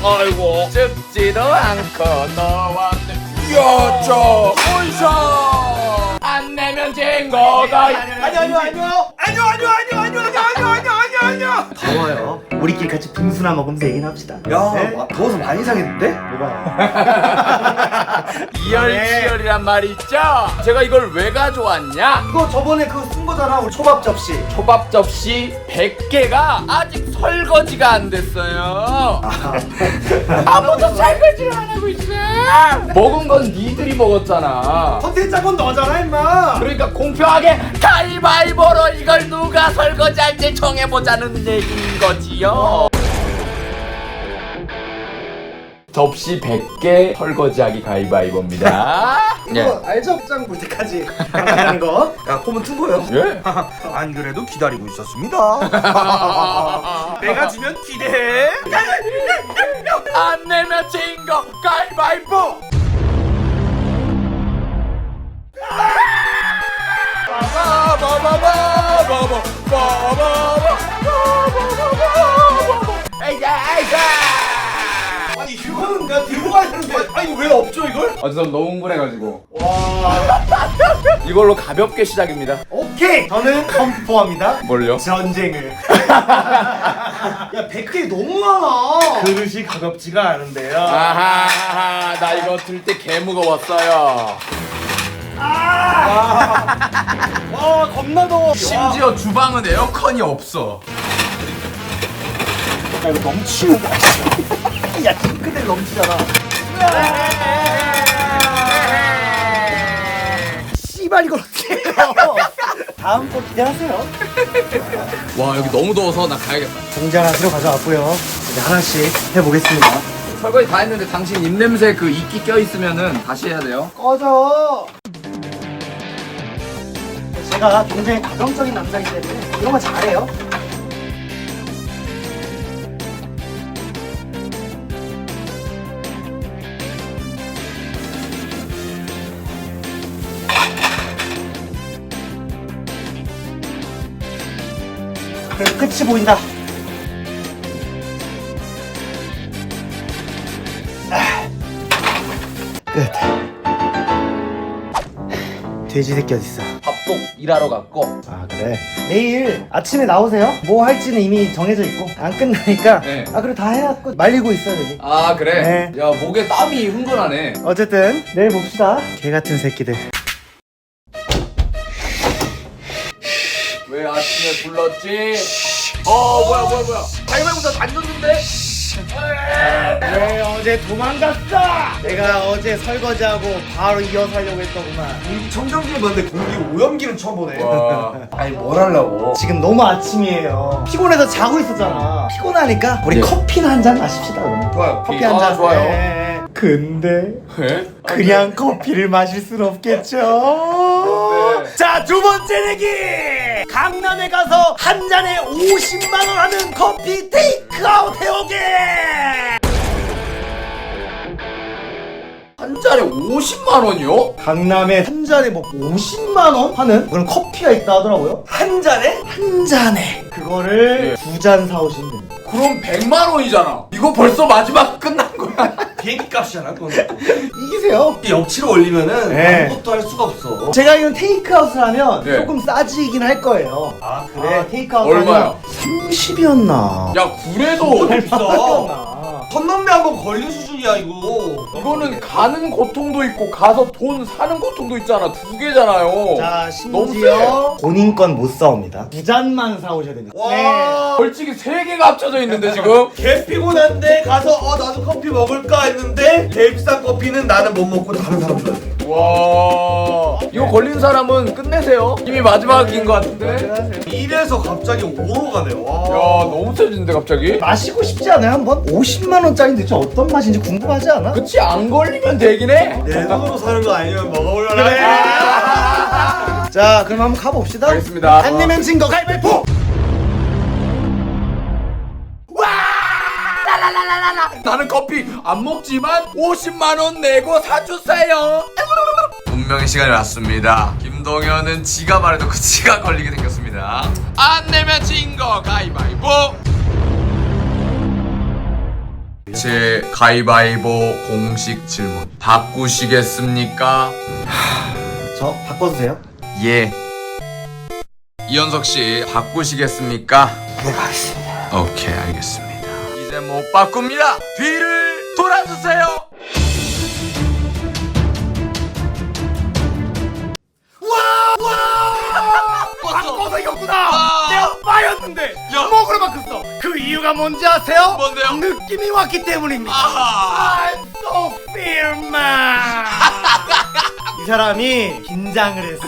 아이고 춥지도 않고 너와 이야 저 오이셔 안 내면 진 거가 아니요. 더워요. 우리끼리 같이 빙수나 먹으면서 얘기나 합시다. 야, 네? 더워서 많이 상했는데? 뭐가? 이열치열이란 말이 있죠? 제가 이걸 왜 가져왔냐? 이거 저번에 그거 쓴 거잖아. 우리 초밥 접시. 초밥 접시 100개가 아직 설거지가 안 됐어요. 아무도 설거지를 안 하고 있어. 먹은 건 니들이 먹었잖아. 컨텐츠 건 너잖아 임마. 그러니까 공평하게 가위바위보로 이걸 누가 설거지할지 정해보자는 얘기인 거지요. 접시 100개 설거지하기 가위바위보입니다. 이거 알죠? 짱 볼 때까지 하는 거. 야, 폼은 튼 거예요. 예? 안 그래도 기다리고 있었습니다. 내가 지면 기대해. 안 내면 진 거 가위바위보. 아니, 이거는 내가 들고 가야 되는데. 아니, 왜 없죠, 이걸? 전 너무 흥분해가지고. 와. 이걸로 가볍게 시작입니다. 오케이. 저는 컴포합니다. 뭘요? 전쟁을. 야 100개 너무 많아. 그릇이 가볍지가 않은데요. 아하, 나 이거 들 때 개 무거웠어요. 와 겁나 더워. 심지어 주방은 에어컨이 없어. 야 이거 넘치는 거야. 야 징크대 넘치잖아. 씨발 이걸 어떻게 해요? 다음 거 기대하세요. 와 여기 너무 더워서 나 가야겠다. 공장하시러 가져왔고요. 이제 하나씩 해보겠습니다. 설거지 다 했는데 당신 입냄새 그 이끼 껴있으면은 다시 해야 돼요. 꺼져. 제가 굉장히 가정적인 남자이기 때문에 이런 거 잘해요. 그래 끝이 보인다. 끝. 돼지 새끼 어딨어? 밥도 일하러 갔고. 아 그래. 내일 아침에 나오세요. 뭐 할지는 이미 정해져 있고 안 끝나니까. 네. 아 그래 다 해놨고 말리고 있어 여기. 아 그래? 네. 야 목에 땀이 흥건하네. 어쨌든 내일 봅시다. 개 같은 새끼들. 왜 아침에 불렀지? 뭐야 가위바위보 다 던졌는데? 왜 어제 도망갔어? 내가 어제 설거지하고 바로 이어서 하려고 했더구만. 공기 청정기는 봤는데 공기 오염기는 처음 보네. 와. 아니, 뭘 하려고. 지금 너무 아침이에요. 피곤해서 자고 있었잖아. 피곤하니까 우리 네. 커피나 한 잔 마십시다 그러면. 좋아요. 커피 한 잔. 좋아요. 네. 근데 왜? 그냥 커피를 마실 순 없겠죠. 네. 자, 두 번째 내기. 강남에 가서 한 잔에 50만 원 하는 커피 테이크아웃 해오게. 한 잔에 50만 원이요? 강남에 한 잔에 뭐 50만 원 하는 그런 커피가 있다 하더라고요. 한 잔에? 한 잔에 그거를 예. 두 잔 사오시면 됩니다. 그럼 100만 원이잖아. 이거 벌써 마지막 끝난 거야. 비행기 값이잖아, 그건. 이기세요. 이게 역치로 올리면은 네. 아무것도 할 수가 없어. 제가 이건 테이크아웃을 하면 네. 조금 싸지긴 할 거예요. 아, 그래 테이크아웃 얼마요? 하면 30이었나? 야 그래도 비싸. 얼마였나? 선남매 한 번 걸린 수준이야, 이거. 이거는 가는 고통도 있고 가서 돈 사는 고통도 있잖아. 두 개잖아요. 자 너무 심지어 본인 건 못 사옵니다. 두 잔만 사오셔야 됩니다. 와. 벌칙이 3개가 합쳐져 있는데 지금. 개 피곤한데 가서 나도 커피 먹을까 했는데 제일 비싼 커피는 나는 못 먹고 다른 사람 줘야 돼. 와 이거 걸린 사람은 끝내세요. 이미 마지막인 것 같은데. 1에서 갑자기 5로 가네. 와. 야 너무 세진데 갑자기. 마시고 싶지 않아요 한번? 50만 원짜리인데 저 어떤 맛인지 궁금하지 않아? 그치 안 걸리면 되긴 해. 내 돈으로 사는 거 아니면 먹어보려나? 그래. 자 그럼 한번 가봅시다. 알겠습니다. 안 내면 진 거 가위바위보. 나는 커피 안 먹지만 50만 원 내고 사주세요. 운명의 시간이 왔습니다. 김동현은 지가 말해도 그 지가 걸리게 생겼습니다. 안 내면 진 거 가위바위보. 제 가위바위보 공식 질문 바꾸시겠습니까? 저 바꿔주세요. 예. 이현석 씨 바꾸시겠습니까? 네, 가겠습니다. 오케이, 알겠습니다. 이제 못 바꿉니다. 뒤를 돌아주세요. 바꿔서 이겼구나. 아. 내가 빠였는데 야. 먹으로 바꿨어. 그 이유가 뭔지 아세요? 뭔데요? 느낌이 왔기 때문입니다. 아하. I'm so fearman. 이 사람이 긴장을 했어.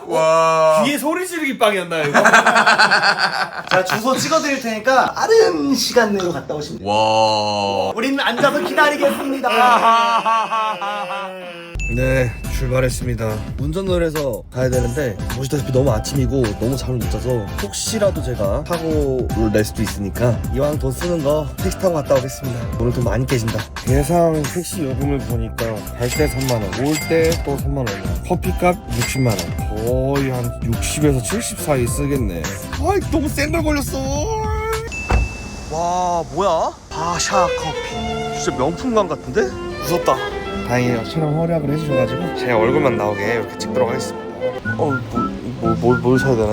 와. 뒤에 소리 지르기 빵이었나요 이거? 자, 주소 찍어드릴 테니까 빠른 시간 내로 갔다 오시면 돼요. 와. 우리는 앉아서 기다리겠습니다. 네, 출발했습니다. 운전을 해서 가야 되는데 보시다시피 너무 아침이고 너무 잠을 못 자서 혹시라도 제가 사고를 낼 수도 있으니까 이왕 돈 쓰는 거 택시 타고 갔다 오겠습니다. 오늘 돈 많이 깨진다. 예상 택시 요금을 보니까 갈 때 3만원, 올 때 또 3만원이야. 커피값 60만원. 거의 한 60에서 70 사이 쓰겠네. 아이, 너무 센 걸 걸렸어. 와, 뭐야? 바샤 커피. 진짜 명품관 같은데? 무섭다. 다행이에요. 촬영 허락을 해주셔가지고 제 얼굴만 나오게 이렇게 찍도록 하겠습니다. 뭘 사야 되나?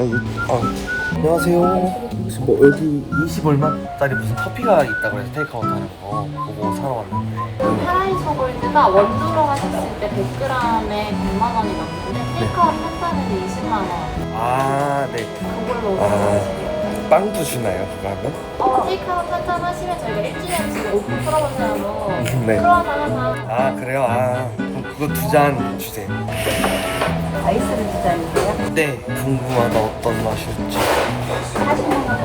안녕하세요. 혹시 뭐 여기 20 얼마짜리 무슨 커피가 있다고 해서 테이크아웃 하는 거 보고 사러 왔는데. 파라이소 골드가 원두로 하셨을 때 100g에 100만 원이 넘는데 테이크아웃 한 잔에 20만 원. 아, 네. 그걸로 아. 하시게요. 빵도 주나요, 그거 하면? 테이크아웃 한 잔 하시면 저희가 일주일에 5% 풀어보자고 네. 풀어서 하나 아, 그래요? 아, 그럼 그거 2잔 주세요. 아이스를 주자인데요. 네. 궁금하다, 어떤 맛일지. 40만 원.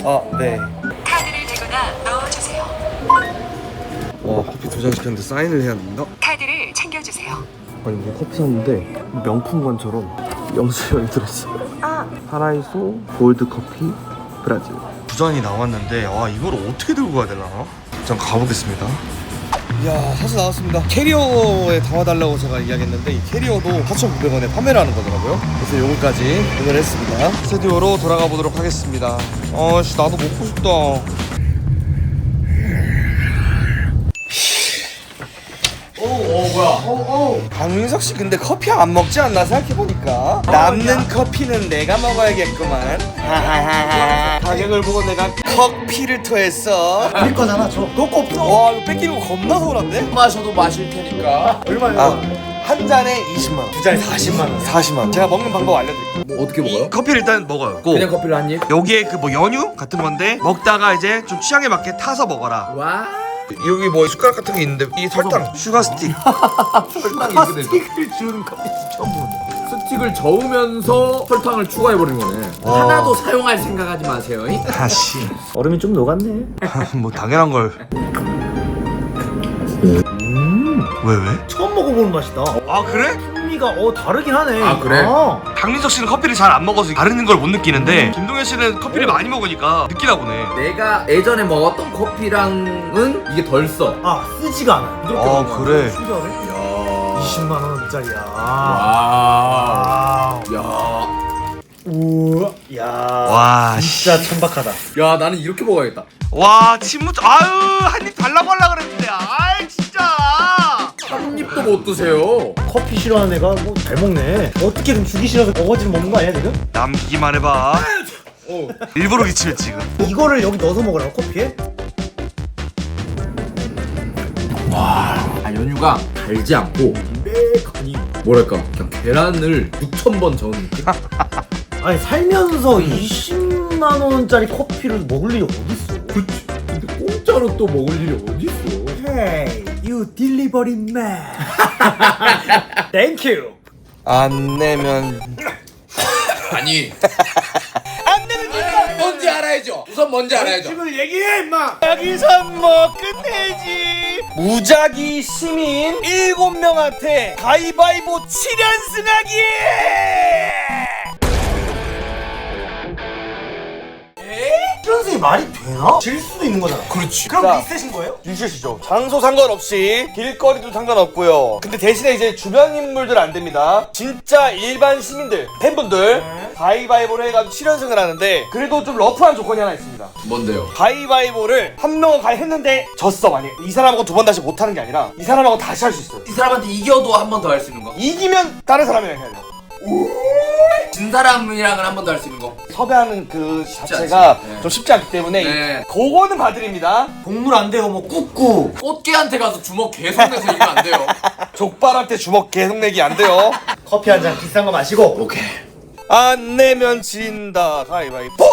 아, 네. 카드를 대거나 넣어주세요. 와, 커피 2잔 시켰는데 사인을 해야 된다? 카드를 챙겨주세요. 아니, 뭐 커피 샀는데 명품관처럼 영수증이 들었어. 파라이소 골드 커피 브라질. 2잔이 나왔는데 이걸 어떻게 들고 가야 되나? 전 가보겠습니다. 이야, 사실 나왔습니다. 캐리어에 담아달라고 제가 이야기했는데 이 캐리어도 4,900원에 판매를 하는 거더라고요. 그래서 요거까지 구매를 했습니다. 스튜디오로 돌아가 보도록 하겠습니다. 씨, 나도 먹고 싶다. 강민석 씨 근데 커피 안 먹지 않나 생각해보니까 남는 커피는 내가 먹어야겠구만. 하하하하. 가격을 보고 내가 커피를 토했어. 우리 거잖아. 저 그거 없어. 와, 이거 뺏기는 거 겁나 서운한데? 마셔도 마실 테니까. 얼마예요? 한 잔에 20만원, 두 잔에 40만 원. 40만원. 제가 먹는 방법 알려드릴게요. 뭐 어떻게 먹어요? 커피를 일단 먹어요. 그냥 커피를 한 입? 여기에 그 뭐 연유 같은 건데 먹다가 이제 좀 취향에 맞게 타서 먹어라. 와. 여기 뭐 숟가락 같은 게 있는데 이 설탕, 슈가 스틱. 설탕 이렇게 되죠. 스틱을 주는 커피 처음 보네. 스틱을 저으면서 설탕을 추가해버린 거네. 하나도 사용할 생각하지 마세요. 아씨. 얼음이 좀 녹았네. 뭐 당연한 걸. 왜? 처음 먹어보는 맛이다. 아, 그래? 풍미가 다르긴 하네. 아, 그래? 강민석 씨는 커피를 잘 안 먹어서 다른 걸 못 느끼는데 김동현 씨는 커피를 많이 먹으니까 느끼나 보네. 내가 예전에 먹었던 커피랑은 이게 덜 써. 쓰지가 않아. 부드럽게 아, 먹는 그래? 거야. 신기하네. 야. 20만 원짜리야. 와. 야. 우와. 야. 와, 진짜 천박하다. 야, 나는 이렇게 먹어야겠다. 와, 침묵. 아유, 한 입 달라고 하려고 그랬는데. 아이, 진짜. 한 입도 못 드세요. 커피 싫어하는 애가 뭐 잘 먹네. 어떻게든 주기 싫어서 어거지로 먹는 거 아니야 지금? 남기기만 해봐. 일부러 기침했 지금. 이거를 여기 넣어서 먹으라고 커피에? 연유가 달지 않고 매끈이 뭐랄까 그냥 계란을 6,000번 저은 느낌? 아니 살면서 20만 원짜리 커피를 먹을 일이 어딨어? 그치. 근데 공짜로 또 먹을 일이 어딨어? Hey, you delivery man. Thank you. 안 내면 아니 안 되는 이유가 뭔지 알아야죠. 우선 뭔지 알아야죠. 지금 얘기해 임마. 여기선 뭐 끝내지. 무작위 시민 7명한테 가위바위보 7연승하기. 7연승이 말이 되나? 질 수도 있는 거잖아. 그렇지. 그럼 자. 리셋인 거예요? 유시시죠. 장소 상관없이 길거리도 상관없고요. 근데 대신에 이제 주변 인물들 안 됩니다. 진짜 일반 시민들, 팬분들 가위바위보를 해가지고 7연승을 하는데 그래도 좀 러프한 조건이 하나 있습니다. 뭔데요? 가위바위보를 한 명은 했는데 졌어 만약 이 사람하고 두 번 다시 못하는 게 아니라 이 사람하고 다시 할 수 있어요. 이 사람한테 이겨도 한 번 더 할 수 있는 거? 이기면 다른 사람이랑 해야 돼요. 진 사람이랑은 한 번 더 할 수 있는 거? 섭외하는 그 쉽지 자체가 않지. 네. 좀 쉽지 않기 때문에 네. 그거는 봐드립니다. 동물 안 돼요. 뭐 꾹꾹. 꽃게한테 가서 주먹 계속 내서 이기면 안 돼요. 족발한테 주먹 계속 내기 안 돼요. 커피 한 잔 비싼 거 마시고. 오케이. 안 내면 진다 가위바위보.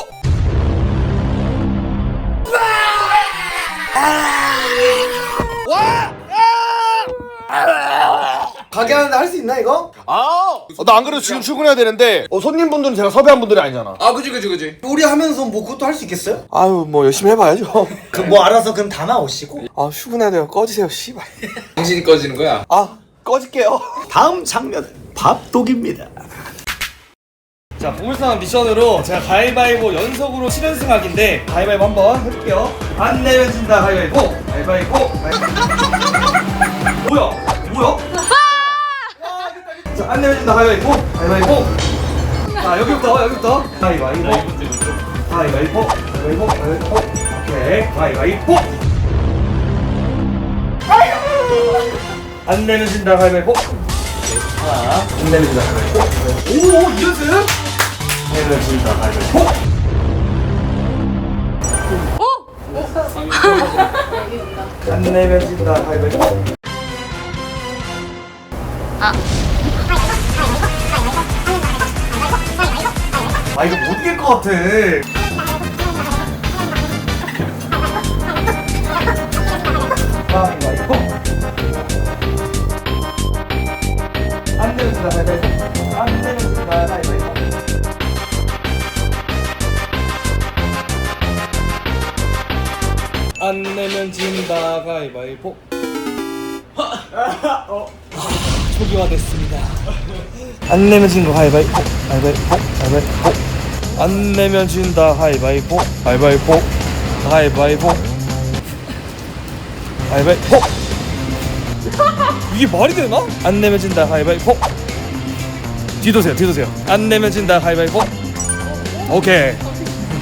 가게 하는데 할 수 있나 이거? 나 안 그래도 지금 출근해야 되는데 손님분들은 제가 섭외한 분들이 아니잖아. 아 그지. 요리 하면서 뭐 그것도 할 수 있겠어요? 아유 뭐 열심히 해봐야죠. 그 뭐 알아서 그럼 다 나오시고. 아 출근해야 돼요. 꺼지세요 씨발. 당신이 꺼지는 거야? 아 꺼질게요. 다음 장면은 밥독입니다. 자 보물상 미션으로 제가 가위바위보 연속으로 7연승하기인데 가위바위보 한번 해볼게요. 안 내면 진다 가위바위보. 가위바위보. 뭐야? 자, 안 내면 진다 가위바위보. 가위바위보. 자 여기부터 가위바위보. 가위바위보. 가위바위보. 가위바위보. 오케이 가위바위보. 안 내면 진다 가위바위보. 하나 안 내면 진다 가위바위보. 오 2연승. 내면 진다 가위바위보. 안 내면 진다 가위바위보. 아 이거 못 이길 것 같아. 가위바위보. 안 내면 진다 가위바위보. 안 내면 진다 가위바위보. 안 내면 진다 가위바위보. 초기화 됐습니다. 안 내면 진거 가위바위보. 가위바위보. 가위바위보. 안 내면 진다 가위바위보. 가위바위보. 가위바위보. 가위바위보. 이게 말이 되나? 안 내면 진다 가위바위보. 뒤도세요. 안 내면 진다 가위바위보. 오케이.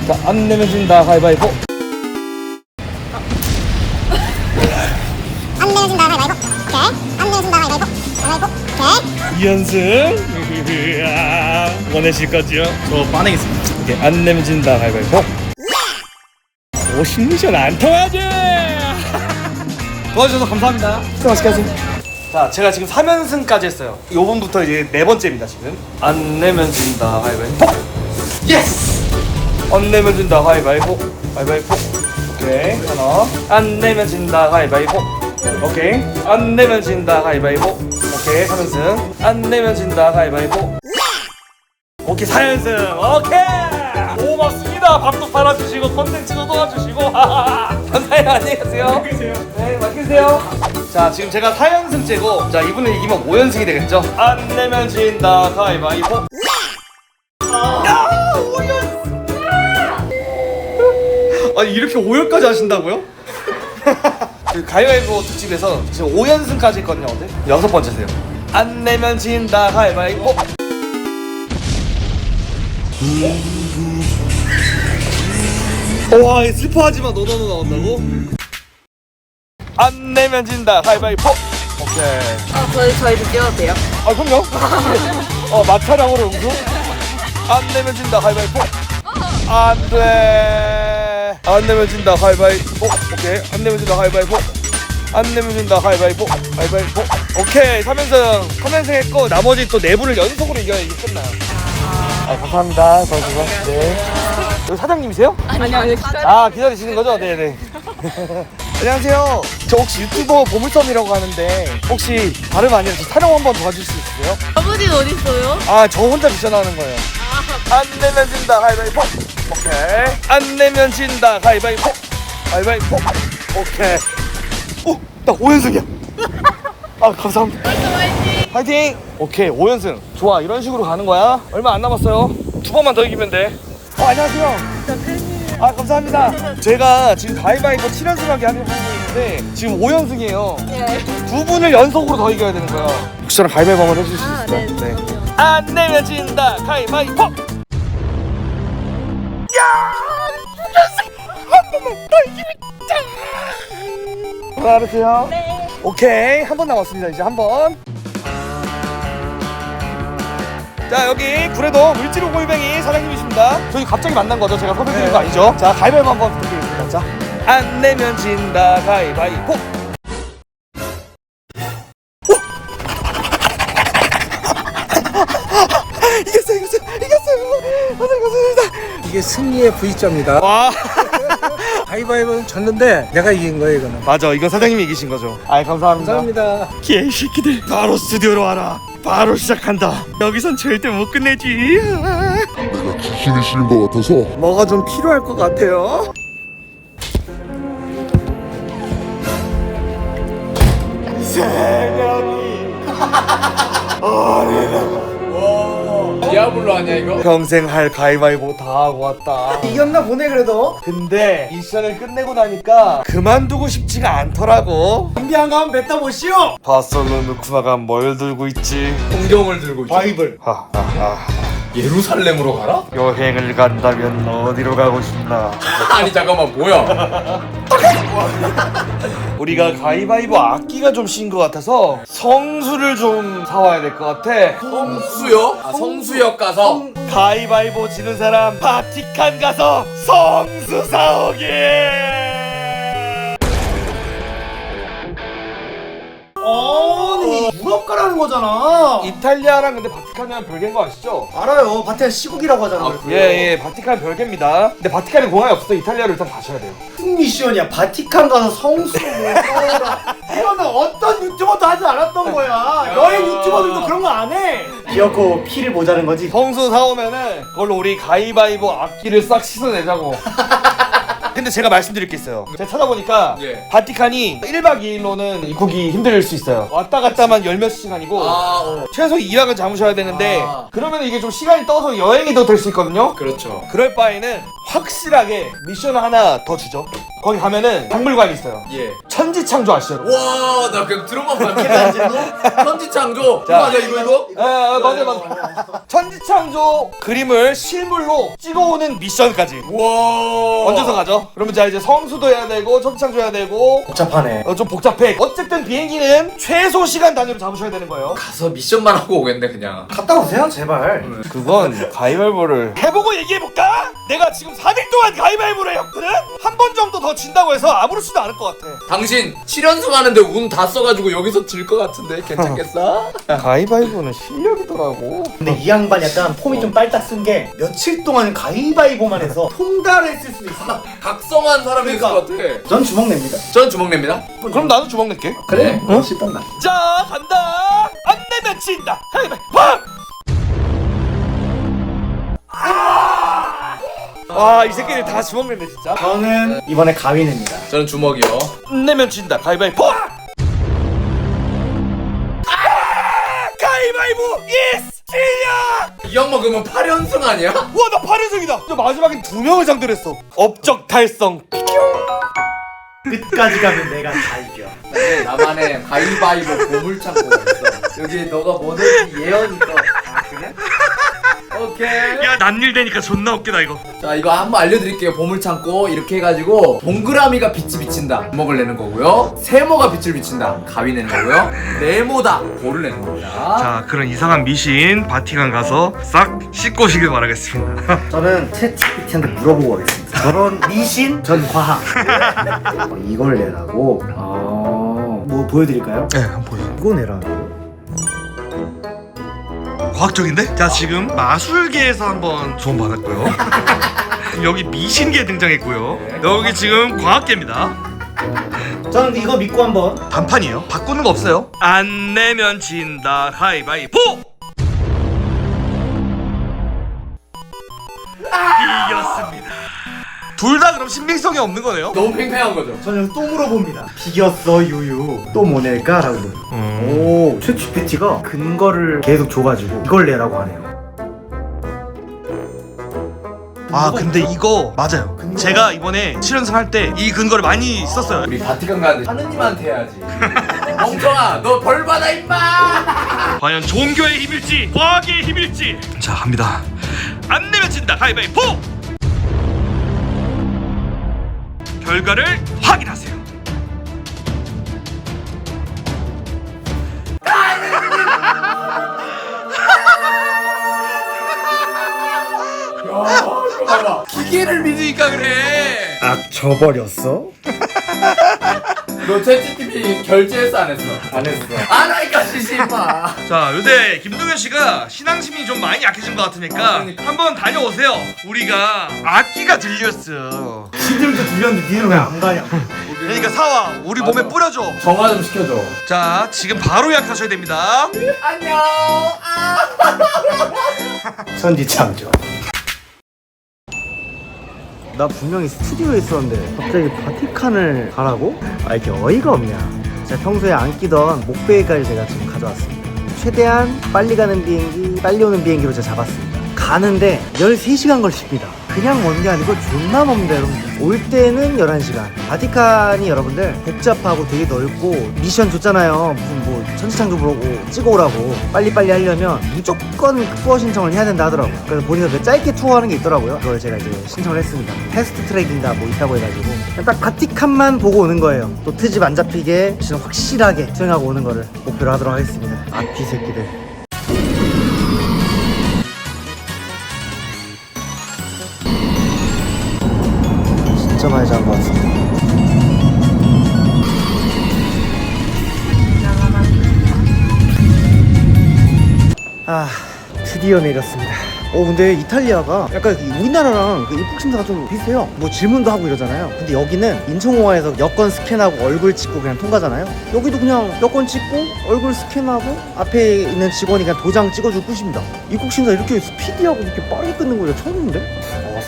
자, 안 내면 진다 가위바위보. 안 내려진다 가위바위보. 오케이. 안 내려진다 가위바위보. 가위바위보. 오케이. 2연승 원하실 거죠? 저 빠내겠습니다. 오케이. 안 내면 진다 가위바위보. 오 심리전 안 통하지. 도와주셔서 감사합니다. 맛있게 하세요. 자 제가 지금 3연승까지 했어요. 요번부터 이제 4번째입니다 지금. 안 내면 진다 가위바위보. 예스. 안 내면 진다 가위바위보. 가위바위보. 오케이 하나. 안 내면 진다 가위바위보. 오케이. 안 내면 진다 가위바위보. 오케이 3연승. 안 내면 진다 가위바위보. 오케이 4연승. 오케이 고맙습니다. 밥도 팔아주시고 컨텐츠도 도와주시고 감사해요. 안녕히 가세요. 네 맛있게 드세요. 자 지금 제가 4연승째고 자 이분을 이기면 5연승이 되겠죠. 안 내면 진다 가위바위보. 야 5연승. 아니 이렇게 5연까지 하신다고요? 그 가위바위보 특집에서 지금 5연승까지 했거든요. 어제 6번째세요. 안 내면 진다 가위바위보. 와 슬퍼하지만 너너너 나온다고? 안 내면 진다 가위바위보. 오케이. 저희도 뛰어도 돼요? 아 그럼요. 마차량으로 응수. 안 내면 진다 가위바위보. 안돼. 안 내면 진다 가위바위보. 오케이. 안 내면 진다 가위바위보. 안 내면 진다 가위바위보. 가위바위보. 오케이 3연승 3연승 했고 나머지 또 4분을 연속으로 이겨야 이게 끝나요. 아 감사합니다. 도와주셔서. 네. 여기 사장님이세요? 아니요. 아 기다리시는 거죠? 네네. 안녕하세요. 저 혹시 유튜버 보물섬이라고 하는데 혹시 다름 아니라 저 촬영 한번 도와줄 수 있으세요? 아버지는 어디 있어요? 아 저 혼자 미션 하는 거예요. 안 내면 진다 가위바위보. 오케이. 안 내면 진다 가위바위보. 가위바위보. 오케이. 나 5연승이야. 아 감사합니다. 화이팅. 오케이 5연승. 좋아 이런 식으로 가는 거야. 얼마 안 남았어요. 2번만 더 이기면 돼. 안녕하세요. 아 감사합니다. 제가 지금 가위바위보 7연승하게 하고 있는데 지금 5연승이에요. 네. 두 분을 연속으로 더 이겨야 되는 거예요. 혹시 저랑 가위바위보 한번 해주실 수 있어요? 네. 안 내면 진다 가위바위보. 야! 한 번만 더 이기면 자. 알았어요? 네. 오케이 한 번 남았습니다. 이제 한 번. 자 여기 구례동 물지로 골뱅이 사장님이십니다. 저희 갑자기 만난 거죠? 제가 섭외드린 거 아니죠? 자 가위바위보 한번 부탁드리겠습니다. 자 안 내면 진다 가위바위보. 이겼어요. 감사합니다. 이게 승리의 V자입니다. 와 가위바위보는 졌는데 내가 이긴 거예요 이거는. 맞아 이건 사장님이 이기신 거죠. 아 감사합니다. 감사합니다. 개새끼들 바로 스튜디오로 와라. 바로 시작한다. 여기선 절대 못 끝내지. 내가 귀신이 싫은 것 같아서 뭐가 좀 필요할 것 같아요. 세 명이 디아블로 아니야 이거? 평생 할 가위바위보 다 하고 왔다. 이겼나 보네 그래도. 근데 미션을 끝내고 나니까 그만두고 싶지가 않더라고. 준비한 거 한번 뱉다 보시오. 바솔로 누쿠마가 뭘 들고 있지? 성경을 들고 있지. 바이블. 예루살렘으로 가라? 여행을 간다면 어디로 가고 싶나? 아니 잠깐만 뭐야? 우리가 가위바위보 악기가 좀 신 것 같아서 성수를 좀 사와야 될 것 같아. 성수요? 아 성수역 가서? 가위바위보 지는 사람 바티칸 가서 성수 사오게. 아니 유럽 가라는 거잖아. 이탈리아랑 근데 바티칸이랑 별개인 거 아시죠? 알아요. 바티칸 시국이라고 하잖아. 예, 바티칸 별개입니다. 근데 바티칸에 공항이 없어. 이탈리아로 일단 가셔야 돼요. 무슨 미션이야? 바티칸 가서 성수 뭐 써라. 이거는 어떤 유튜버도 하지 않았던 거야. 여행 유튜버들도 그런 거 안 해. 기어코 피를 모자는 거지. 성수 사오면은 그걸로 우리 가위바위보 악기를 싹 씻어내자고. 근데 제가 말씀드릴 게 있어요. 제가 찾아보니까 예. 바티칸이 1박 2일로는 입국이 힘들 수 있어요. 왔다 갔다만 열 몇 시간이고 최소 2박은 잡으셔야 되는데 그러면 이게 좀 시간이 떠서 여행이 더 될 수 있거든요. 그렇죠. 그럴 바에는 확실하게 미션 하나 더 주죠. 거기 가면은 박물관이 있어요. 예. 천지창조 아시죠? 와, 나 그냥 들어만 봤는데. 천지창조. 자. 맞아 이거? 맞아. 천지창조 그림을 실물로 찍어오는 미션까지 와. 얹어서 가죠. 그러면 자 이제 성수도 해야 되고 천지창조 해야 되고 복잡하네. 좀 복잡해. 어쨌든 비행기는 최소 시간 단위로 잡으셔야 되는 거예요. 가서 미션만 하고 오겠네 그냥. 갔다 오세요 제발. 그건 가위바위보를 해보고 얘기해볼까? 내가 지금 4일 동안 가위바위보를 했거든? 한 번 정도 더 진다고 해서 아무렇지도 않을 것 같아. 당신 7연승 하는데 운 다 써가지고 여기서 질 것 같은데 괜찮겠어? 가위바위보는 실력이더라고. 근데 이 양반 약간 폼이 좀 빨딱 쓴 게 며칠 동안 가위바위보만 해서 통달했을 수도 있어. 각성한 사람이 있을 것 같아. 전 주먹 냅니다. 전 주먹 냅니다. 그럼 나도 주먹 낼게. 그래? 응? 싫단다. 자 간다. 안 내면 진다. 가위바위보. 이 새끼들 다 주먹 낸네 진짜. 저는 이번에 가위 냅니다. 저는 주먹이요. 내면 진다. 가위바위보. 가위바위보. 예스. 실력. 이 양반 그러면 8연승 아니야? 와 나 8연승이다. 저 마지막엔 2명을 상대했어. 업적 달성. 끝까지 가면 내가 다 이겨. 나만의 가위바위보 보물창고가 있어. 여기 너가 뭐든지 예언이 떠. 아 그래? 오케이. 야 난일 되니까 존나 웃기다 이거. 자 이거 한번 알려드릴게요. 보물창고 이렇게 해가지고 동그라미가 빛이 비친다 주먹을 내는 거고요. 세모가 빛을 비친다 가위 내는 거고요. 네모다 볼을 내는 겁니다. 자 그런 이상한 미신 바티칸 가서 싹 씻고 오시길 바라겠습니다. 저는 챗GPT한테 물어보고 가겠습니다. 저런 미신 전 과학. 이걸 내라고. 뭐 보여드릴까요? 네 한번 보여주세요. 이거 내라고. 과학적인데? 자 지금 마술계에서 한번 조언 받았고요. 여기 미신계 등장했고요. 여기 지금 과학계입니다. 저는 이거 믿고 한번. 단판이에요. 바꾸는 거 없어요. 안 내면 진다 가위바위보. 이겼습니다. 둘 다 그럼 신빙성이 없는 거네요. 너무 팽팽한 거죠. 저는 또 물어봅니다. 비겼어 유유. 또 뭐 낼까? 라고. 오, 챗GPT가 근거를 계속 줘가지고 이걸 내라고 하네요. 아 근데 이거 맞아요. 제가 이번에 7연승 할 때 이 근거를 많이 썼어요. 우리 바티칸 가는데 하느님한테 해야지. 멍청아, 너 벌 받아 임마. 과연 종교의 힘일지 과학의 힘일지. 자 갑니다. 안 내면 진다. 가위바위보. 결과를 확인하세요. 봐봐. 기계를 믿으니까 그래. 아 져버렸어? 너 챗GPT 결제했어 안 했어? 안 했어. 안 하니까 시시 임마. 자 요새 김동현 씨가 신앙심이 좀 많이 약해진 것 같으니까 한번 다녀오세요. 우리가 악기가 들렸어. 지들도 들렸는데 니는 왜 안 가냐? 그러니까 사와 우리 몸에 뿌려줘. 정화 좀 시켜줘. 자 지금 바로 예약하셔야 됩니다. 안녕. 선지창조. 나 분명히 스튜디오에 있었는데 갑자기 바티칸을 가라고? 아 이렇게 어이가 없냐. 제가 평소에 안 끼던 목베개까지 제가 지금 가져왔습니다. 최대한 빨리 가는 비행기, 빨리 오는 비행기로 제가 잡았습니다. 가는데 13시간 걸립니다. 그냥 먼 게 아니고 존나 먼데 여러분. 올 때는 11시간. 바티칸이 여러분들 복잡하고 되게 넓고 미션 줬잖아요. 무슨 뭐 천지창조 보고 찍어오라고. 빨리빨리 하려면 무조건 투어 신청을 해야 된다 하더라고요. 그래서 본인은 짧게 투어하는 게 있더라고요. 그걸 제가 이제 신청을 했습니다. 패스트 트랙인가 뭐 있다고 해가지고 그냥 딱 바티칸만 보고 오는 거예요. 또 트집 안 잡히게 미션 확실하게 수행하고 오는 거를 목표로 하도록 하겠습니다. 앞이 새끼들. 진짜 많이 잔 것 같습니다. 아 드디어 내렸습니다. 근데 이탈리아가 약간 우리나라랑 그 입국 심사가 좀 비슷해요. 뭐 질문도 하고 이러잖아요. 근데 여기는 인천공항에서 여권 스캔하고 얼굴 찍고 그냥 통과잖아요. 여기도 그냥 여권 찍고 얼굴 스캔하고 앞에 있는 직원이 그냥 도장 찍어주고 끝입니다. 입국 심사 이렇게 스피디하고 이렇게 빠르게 끊는 거 처음인데?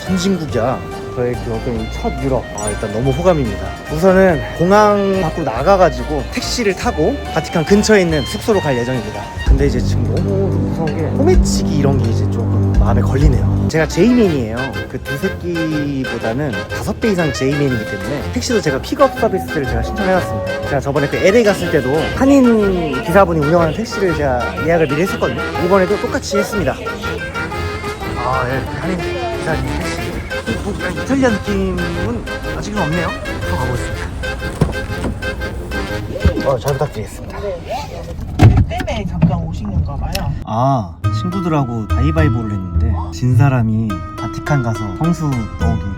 선진국이야. 저의 그 어떤 첫 유럽. 일단 너무 호감입니다. 우선은 공항 밖으로 나가가지고 택시를 타고 바티칸 근처에 있는 숙소로 갈 예정입니다. 근데 이제 지금 너무 무서운 게 소매치기 이런 게 이제 조금 마음에 걸리네요. 제가 제이맨이에요. 그 두 새끼보다는 5배 이상 제이맨이기 때문에 택시도 제가 픽업 서비스를 제가 신청해놨습니다. 제가 저번에 그 LA 갔을 때도 한인 기사분이 운영하는 택시를 제가 예약을 미리 했었거든요. 이번에도 똑같이 했습니다. 한인 기사님 택시. 뭐 이탈리아 느낌은 아직은 없네요. 더 가보겠습니다. 잘 부탁드리겠습니다. 때문에 잠깐 오신 건가 봐요. 친구들하고 가위바위보를 했는데 진 사람이 바티칸 가서 성수 넣어기를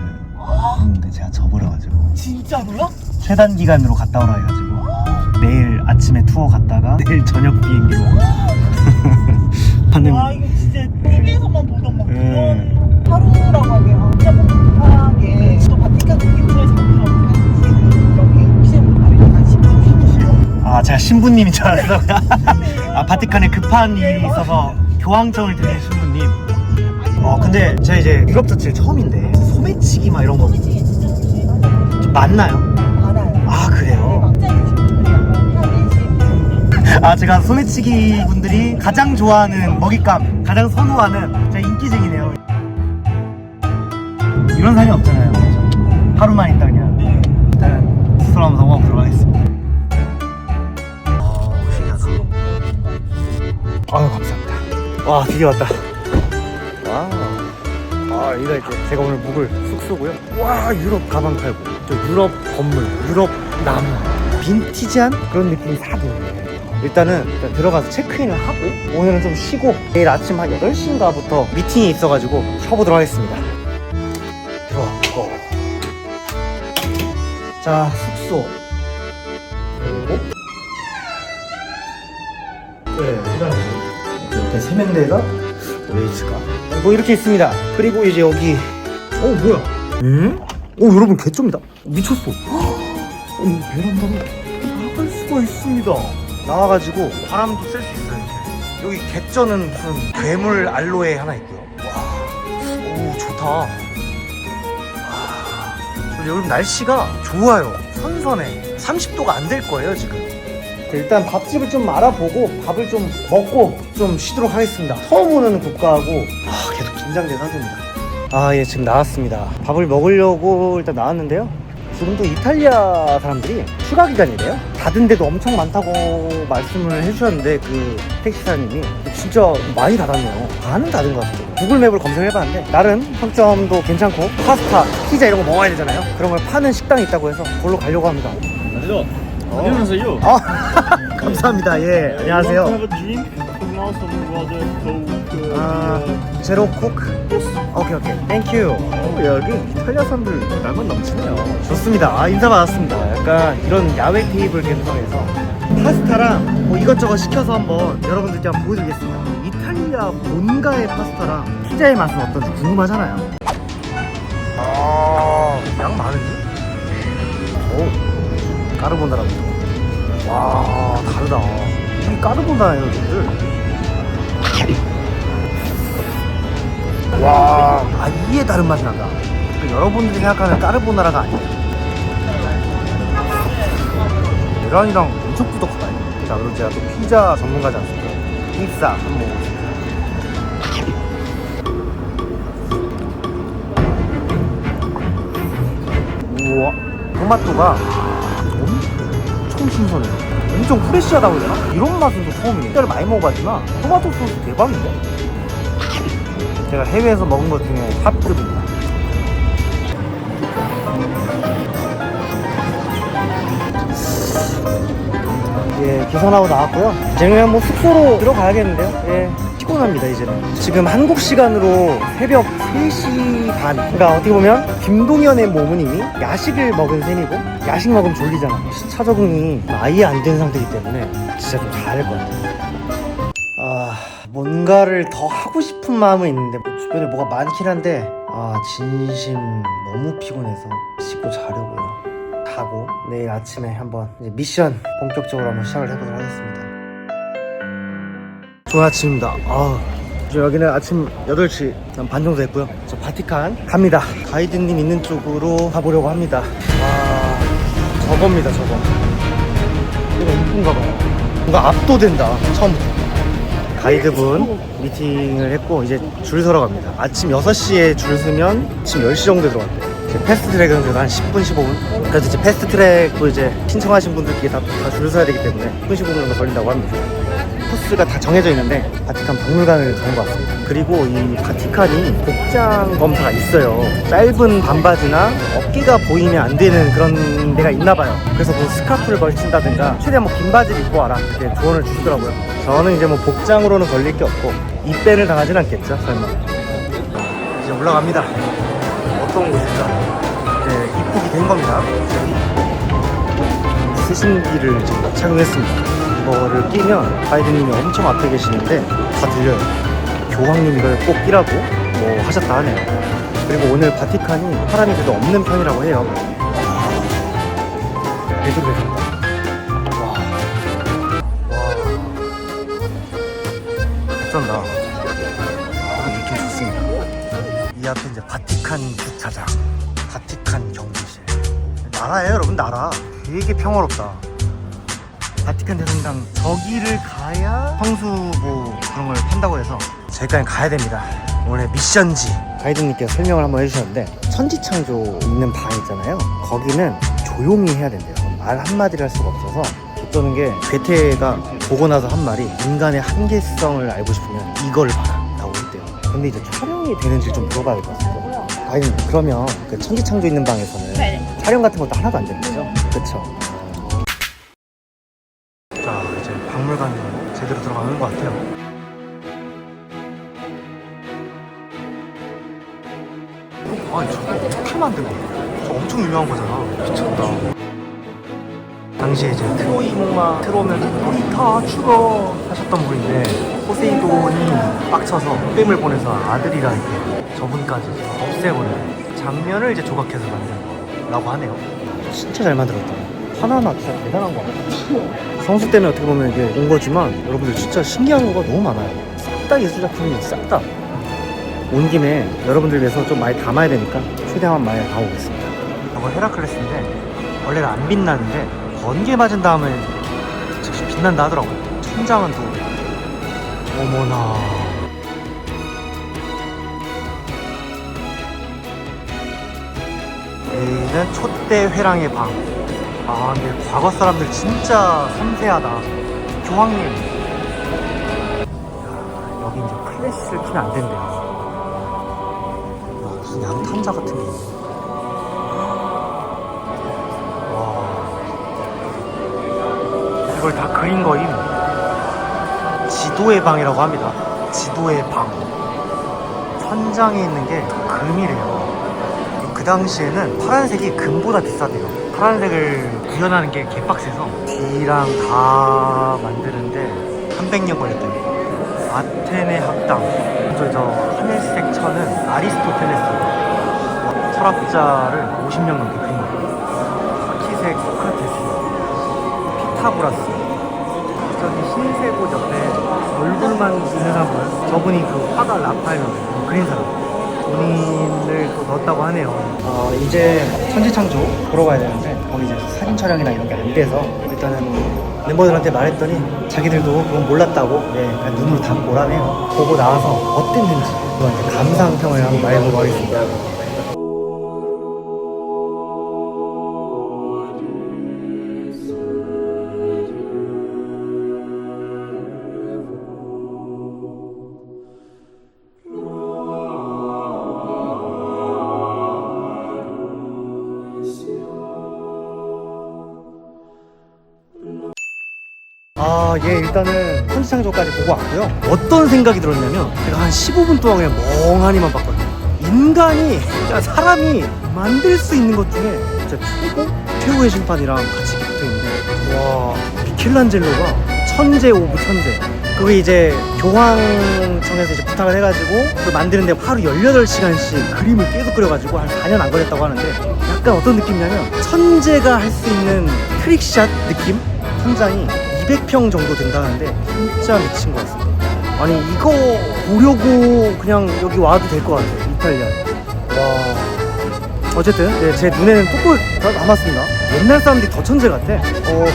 했는데 제가 져버려가지고 진짜로요? 최단 기간으로 갔다 오라 해가지고 내일 아침에 투어 갔다가 내일 저녁 비행기로 와 이거 진짜 TV에서만 보던 막 그런 하루라고 하면 진짜 복잡하게 또 바티칸 근처에서 하면 여기 혹시 말이야 신부님이시요? 제가 신부님인 줄 알았어요. 바티칸에 급한 일이 있어서 교황청을 드린 신부님. 근데 제가 이제 유럽 자체를 처음인데 소매치기 막 이런 거 좀 많나요? 알아요. 그래요? 제가 소매치기 분들이 가장 좋아하는 먹잇감, 가장 선호하는 제가 인기쟁이네요. 이런 사람이 없잖아요. 하루만 있다 그냥. 일단 스스로 한번 성공하고 들어가겠습니다. 신기하다. 감사합니다. 와 드디어 왔다. 여기가 이제 제가 오늘 묵을 숙소고요. 유럽 가방 팔고 또 유럽 건물, 유럽 나무, 빈티지한 그런 느낌이 싹 있네요. 일단 들어가서 체크인을 하고 오늘은 좀 쉬고 내일 아침 한 8시인가부터 미팅이 있어가지고 쉬어보도록 하겠습니다. 들어왔고 자 숙소 그리고 이렇게 세면대가 왜 있을까? 뭐 이렇게 있습니다. 그리고 이제 여기 뭐야? 여러분 개쫌니다. 미쳤어. 베란다로 나갈 수가 있습니다. 나와가지고 바람도 쐴 수 있어요. 이렇게. 여기 객전은 무슨 괴물 알로에 하나 있고요. 좋다. 여러분 날씨가 좋아요. 선선해. 30도가 안 될 거예요 지금. 일단 밥집을 좀 알아보고 밥을 좀 먹고 좀 쉬도록 하겠습니다. 처음 오는 국가하고 계속 긴장된 상태입니다. 아, 예, 지금 나왔습니다. 밥을 먹으려고 일단 나왔는데요. 지금 또 이탈리아 사람들이 휴가 기간이래요. 닫은 데도 엄청 많다고 말씀을 해주셨는데 그 택시사님이 진짜 많이 닫았네요. 반은 닫은 것 같아요. 구글맵을 검색을 해봤는데 나름 평점도 괜찮고 파스타, 피자 이런 거 먹어야 되잖아요. 그런 걸 파는 식당이 있다고 해서 그걸로 가려고 합니다. 안녕하세요. 감사합니다. 예, 안녕하세요. 제로 코크? 오케이 오케이 땡큐. 여기 이탈리아 사람들 낭만 넘치네요. 좋습니다. 아, 인사 받았습니다. 약간 이런 야외 테이블 감성에서 파스타랑 뭐 이것저것 시켜서 한번 여러분들께 한번 보여드리겠습니다. 이탈리아 본가의 파스타랑 피자의 맛은 어떤지 궁금하잖아요. 양 많은데? 오, 까르보나라부터. 와, 다르다. 이 까르보나라예요, 여러분들. 와, 아예 다른 맛이 난다. 여러분들이 생각하는 까르보나라가 아니에요. 계란이랑 엄청 꾸덕하다. 자, 그리고 제가 또 피자 전문가지 않습니까? 피자 한번 먹어보겠습니다. 우와, 토마토가 엄청 신선해요. 엄청 프레시하다고 해야 되나? 이런 맛은 또 처음이에요. 피자를 많이 먹어봤지만 토마토 소스 대박인데? 제가 해외에서 먹은 것 중에 탑급입니다. 예, 계산하고 나왔고요. 이제 그냥 뭐 숙소로 들어가야겠는데요. 예, 피곤합니다 이제는. 지금 한국 시간으로 새벽 3시 반. 그러니까 어떻게 보면 김동현의 몸은 이미 야식을 먹은 셈이고, 야식 먹으면 졸리잖아. 시차 적응이 아예 안 된 상태이기 때문에 진짜 좀 자야 될 것 같아요. 뭔가를 더 하고 싶은 마음은 있는데 주변에 뭐가 많긴 한데 진심 너무 피곤해서 씻고 자려고요. 자고 내일 아침에 한번 이제 미션 본격적으로 한번 시작을 해보도록 하겠습니다. 좋은 아침입니다. 여기는 아침 8시 반 정도 됐고요. 저 바티칸 갑니다. 가이드님 있는 쪽으로 가보려고 합니다. 저겁니다, 저거. 이거 이쁜가 봐요. 뭔가 압도된다, 처음부터. 가이드분 미팅을 했고 이제 줄 서러 갑니다. 아침 6시에 줄 서면 지금 10시 정도에 들어왔대요. 이제 패스트트랙은 그래도 한 10분, 15분? 그래서 이제 패스트트랙도 이제 신청하신 분들끼리 다 줄 서야 되기 때문에 10분, 15분 정도 걸린다고 합니다. 코스가 다 정해져 있는데 바티칸 박물관을 가는 것 같습니다. 그리고 이 바티칸이 복장 검사가 있어요. 짧은 반바지나 어깨가 보이면 안 되는 그런 데가 있나 봐요. 그래서 뭐 스카프를 걸친다든가 최대한 뭐 긴 바지를 입고 와라 이렇게 조언을 주시더라고요. 저는 이제 뭐 복장으로는 걸릴 게 없고 입밴을 당하진 않겠죠, 설마. 이제 올라갑니다. 어떤 곳일까? 네, 입국이 된 겁니다. 수신기를 지금 착용했습니다. 이거를 끼면 가이드님이 엄청 앞에 계시는데 다 들려요. 교황님 이걸 꼭 끼라고 뭐 하셨다 하네요. 그리고 오늘 바티칸이 사람이 그래도 없는 편이라고 해요. 되게 배신다. 와, 어쩐다. 느낌 좋습니다. 이 앞에 이제 바티칸 주차장, 바티칸 경비실. 나라예요, 여러분. 나라. 되게 평화롭다. 바티칸 대성당 저기를 가야 성수 뭐 그런 걸 판다고 해서 저기까지 가야 됩니다. 오늘 미션지 가이드님께서 설명을 한번 해주셨는데 천지창조 있는 방 있잖아요. 거기는 조용히 해야 된대요. 말 한마디를 할 수가 없어서 어쩌는 게 괴테가 보고 나서 한 말이 인간의 한계성을 알고 싶으면 이걸 봐라 라고 했대요. 근데 이제 촬영이 되는지 좀 물어봐야 될 것 같아요. 가이드님, 그러면 그 천지창조 있는 방에서는 촬영 같은 것도 하나도 안 되는 거죠? 그쵸? 자, 이제 박물관으로 제대로 들어가는 것 같아요. 아니, 저거 어떻게 만든 거야? 저 엄청 유명한 거잖아. 미쳤다. 당시에 이제 트로이모마 트로면 다 죽어 하셨던 분인데 포세이돈이 빡쳐서 뱀을 보내서 아들이랑 이렇게 저분까지 없애버리는 장면을 이제 조각해서 만든 거라고 하네요. 진짜 잘 만들었다. 하나하나 진짜 대단한 거 같아요. 성수 때문에 어떻게 보면 이게 온 거지만 여러분들 진짜 신기한 거가 너무 많아요. 싹 다 예술작품이 싹 다. 온 김에 여러분들 위해서 좀 많이 담아야 되니까 최대한 많이 담아오겠습니다. 이거 헤라클레스인데 원래는 안 빛나는데 번개 맞은 다음에 즉시 빛난다 하더라고요. 천장은 또 어머나. 여기는 촛대 회랑의 방. 아 근데 과거 사람들 진짜 섬세하다. 교황님. 야, 여기 이제 플래시를 키면 안 된대요. 야, 무슨 양탄자 같은 게 있네. 이걸 다 그린 거임. 지도의 방이라고 합니다. 지도의 방. 천장에 있는 게 금이래요. 그 당시에는 파란색이 금보다 비싸대요. 파란색을 구현하는 게 개빡세서 D랑 다 만드는데 300년 걸렸대요. 아테네 학당. 저 하늘색 천은 아리스토텔레스 철학자를 50년 넘게 그린 거예요. 키색 소크라테스, 피타고라스. 저기 흰색옷 옆에 얼굴만 있는 사람, 저분이 그 화가 라파엘로 그린 사람. 본인을 또 넣었다고 하네요. 이제 천지창조 보러 가야 되는데 거기 이제 사진 촬영이나 이런 게 안 돼서 일단은 멤버들한테 말했더니 자기들도 그건 몰랐다고 그냥 눈으로 다 보라네요. 보고 나와서 어땠는지 그건 이제 감상평을 한번 말해보고 하겠습니다. 일단은 천지창조까지 보고 왔고요. 어떤 생각이 들었냐면 제가 한 15분 동안 그냥 멍하니만 봤거든요. 인간이, 그러니까 사람이 만들 수 있는 것 중에 진짜 최고의 심판이랑 같이 붙어있는데, 와, 미켈란젤로가 천재 오브 천재. 그게 이제 교황청에서 이제 부탁을 해가지고 그 만드는데 하루 18시간씩 그림을 계속 그려가지고 한 4년 안 걸렸다고 하는데, 약간 어떤 느낌이냐면 천재가 할 수 있는 트릭샷 느낌? 천장이 200평 정도 된다는데 진짜 미친 것 같습니다. 아니 이거 보려고 그냥 여기 와도 될 것 같아요. 이탈리아. 와. 어쨌든 제 눈에는 또 남았습니다. 옛날 사람들이 더 천재 같아.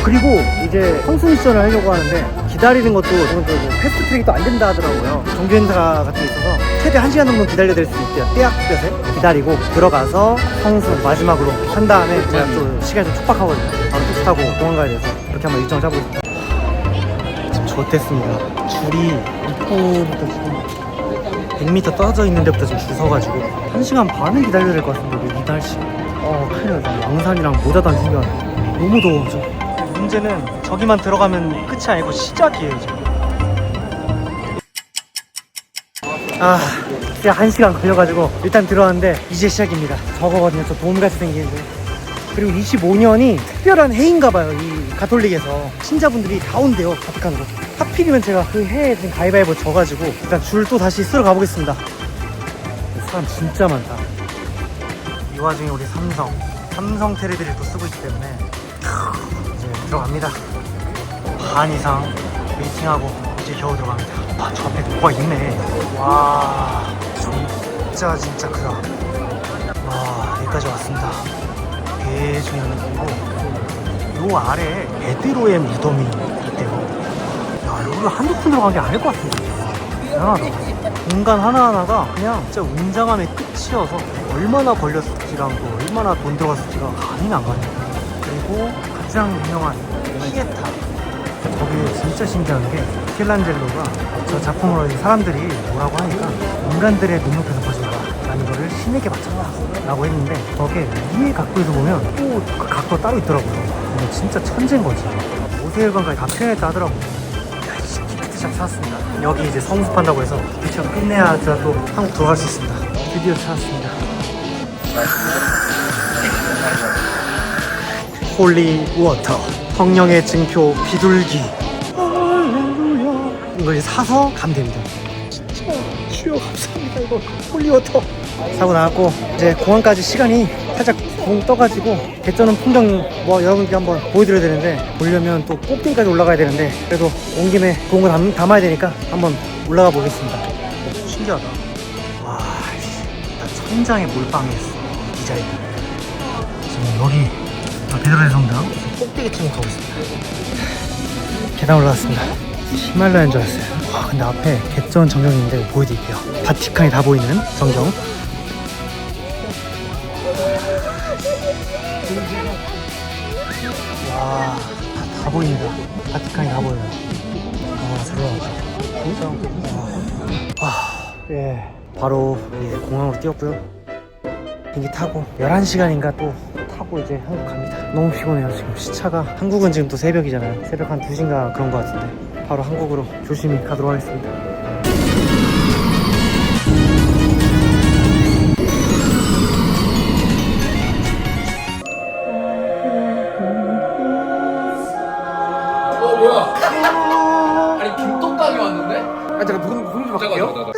그리고 이제 성수 미션을 하려고 하는데 기다리는 것도 뭐 패스트 트랙이 안 된다 하더라고요. 정규 행사 같은 게 있어서 최대 1시간 정도 기다려야 될 수 있대요. 떼약볕에 기다리고 들어가서 성수 마지막으로 한 다음에 제가 또 시간이 좀 촉박하거든요. 바로 택시 타고 도망가야 돼서 그렇게 한번 일정 짜고 있습니다. 지금 좋댔습니다. 줄이 입구부터 지금 100m 떨어져 있는 데부터 지금 줄 서가지고 1시간 반은 기다려야 될 것 같은데 이 날씨. 큰일 나다. 양산이랑 모자도 안 챙겨왔네. 너무 더워. 문제는 저기만 들어가면 끝이 아니고 시작이에요 지금. 그냥 1시간 걸려가지고 일단 들어왔는데 이제 시작입니다. 저거거든요. 저 돔같이 생기는데. 그리고 25년이 특별한 해인가봐요. 이 가톨릭에서 신자분들이 다 온대요, 바티칸으로. 하필이면 제가 그 해에 지금 가위바위보 져가지고 일단 줄 또 다시 쓰러 가보겠습니다. 사람 진짜 많다. 이 와중에 우리 삼성 테레비를 또 쓰고 있기 때문에 이제 들어갑니다. 반 이상 웨이팅하고 이제 겨우 들어갑니다. 저 앞에 뭐가 있네. 와, 진짜 크다. 와, 여기까지 왔습니다. 대충 있는 거고, 요 아래 베드로의 무덤이 있대요. 야, 여기를 한두 푼 들어간 게 아닐 것 같은데. 대단하다. 공간 하나하나가 그냥 진짜 웅장함의 끝이어서 얼마나 걸렸을지랑 또 얼마나 돈 들어갔을지가 감이 안 가네요. 그리고 가장 유명한 피에타. 거기에 진짜 신기한 게 미켈란젤로가 저 작품으로 사람들이 뭐라고 하니까 인간들의 눈높이에서 보지 마라. 난 이거를 신에게 바쳤다 라고 했는데, 저게 위에 각도에서 보면 또 그 각도 따로 있더라고요. 근데 진짜 천재인 거지. 오세일관까지 다 표현했다 하더라고요. 기프트샵 찾았습니다. 여기 이제 성수판다고 해서 기프트샵 끝내야 제가 또 한국 돌아갈 수 있습니다. 드디어 찾았습니다. 홀리 워터, 성령의 증표 비둘기. 할렐루야. 이걸 이제 사서 가면 됩니다. 진짜 주여 감사합니다. 이거 홀리 워터 사고 나왔고, 이제 공항까지 시간이 살짝 붕 떠가지고 개쩌는 풍경 뭐 여러분께 한번 보여드려야 되는데, 보려면 또 꼭대기까지 올라가야 되는데, 그래도 온 김에 좋은 거 담아야 되니까 한번 올라가 보겠습니다. 신기하다. 와, 나 천장에 몰빵했어. 이 디자인. 지금 여기 베드로의 성당 꼭대기층 가고 있습니다. 계단 올라왔습니다. 히말라야인 줄 알았어요. 와, 근데 앞에 개쩌는 정경인데 보여드릴게요. 바티칸이 다 보이는 정경. 와, 다 보인다. 바티칸이 다 보여요. 예. 바로 이제 공항으로 뛰었고요. 비행기 타고 11시간인가 또 타고 이제 한국 갑니다. 너무 피곤해요. 지금 시차가 한국은 지금 또 새벽이잖아요. 새벽 한 2시인가 그런 것 같은데 바로 한국으로 조심히 가도록 하겠습니다. 뭐야? 아니 김떡당이 왔는데? 아 잠깐 부금 좀 바꿀게요.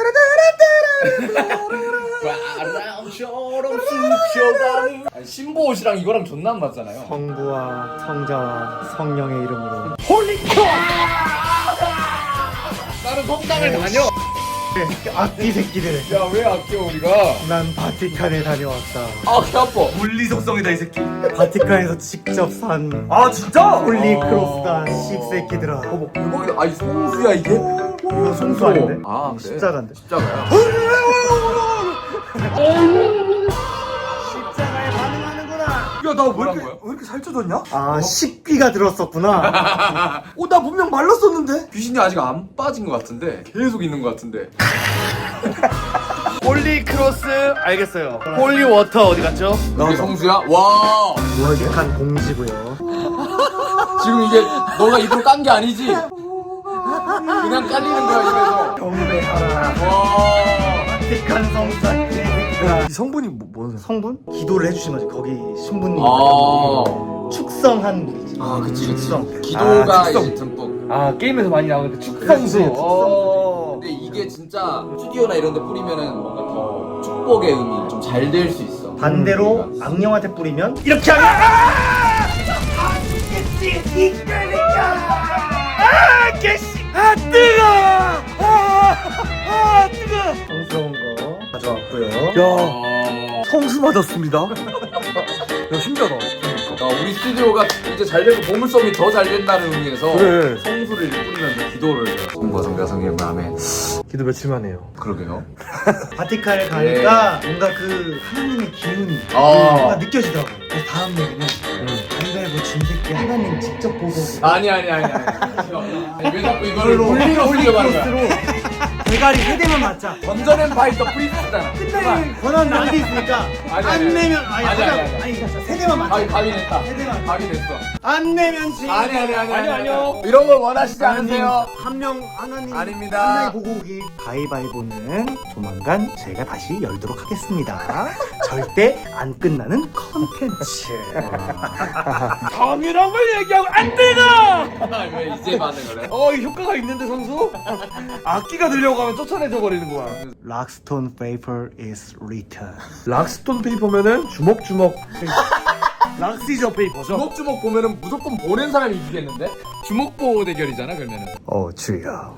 아니, 신보 옷이랑 이거랑 존나 안 맞잖아요. 성부와 성자와 성령의 이름으로 나는 성당을 다녀. 악기 새끼들. 야 왜 아껴 우리가? 난 바티칸에 다녀왔다. 아 개 아파. 물리속성이다 이 새끼. 바티칸에서 직접 산 아 진짜? 홀리 크로스다 씹새끼들아. 뭐 대박이다. 아이 송수야 이게? 이거 송수 아닌데? 아 그래? 십자가인데. 십자가야. 십자가에 반응하는구나. 야 나 뭐란 거야? 왜 이렇게 살쪄졌냐? 아 십귀가 들었었구나. 나 분명 말랐었는데. 귀신이 아직 안 빠진 것 같은데 계속 있는 것 같은데. 홀리 크로스 알겠어요. 홀리 워터 어디 갔죠? 이게 성수야? 와 무식한 공지고요. 지금 이게 너가 입으로 깐 게 아니지? 그냥 깔리는 거야 입에서. 경배하라. 와. 바티칸 성사. 이 성분이 뭔 성분? 기도를 해주신 거지. 거기 신부님. 아. 축성한 물이지. 아 그치 그치. 축성. 기도가 축성. 이제 듬뿍. 아 게임에서 많이 나오는 그 그렇지, 축성수. 축성수. 근데 이게 진짜 스튜디오나 이런 데 뿌리면은 뭔가 더 축복의 의미 좀 잘 될 수 있어. 반대로 악령한테 뿌리면 이렇게 하면 성스러운 거 가져왔고요. 야 성수 맞았습니다. 야 신기하다. 우리 스튜디오가 이제 잘 되고 보물섬이 더 잘 된다는 의미에서 그래. 성수를 뿌리면서 기도를 해요. 성과 성가성의 마음에. 기도 며칠만 해요. 그러게요. 바티칸을 가니까 뭔가 그 하나님의 기운이 아. 뭔가 느껴지더라고. 그래서 다음 얘기는 가위바위보 진 새끼 하나님 직접 보고 아니. 아니 왜 자꾸 이거를 물리로 올리려고 하는 거야? 대가리 3대만 맞자. 던전 앤 파이터 프리스트잖아. 끝내는 권한 나한테 있으니까 아니, 안 아니. 내면 아니, 아니. 3대만 맞자. 가위 냈다. 세대만. 가위 냈어. 안 내면 지. 아니요. 이런 걸 원하시지 않으세요? 한명 하나님 아닙니다. 한 명이 보고 오기. 가위바위보는 조만간 제가 다시 열도록 하겠습니다. 절대 안 끝나는 컨텐츠. 당연한 걸 얘기하고 안 되나? 왜 이제 반응을 해? 이 효과가 있는데 성수? 악기가 들려고 하면 쫓아내줘 버리는 거야. Rockstone paper is written. 락스톤 페이퍼면은 주먹주먹. 락시저 페이퍼죠. 주먹주먹 보면은 무조건 보낸 사람이 이기겠는데? 주먹보 대결이잖아 그러면은. 주여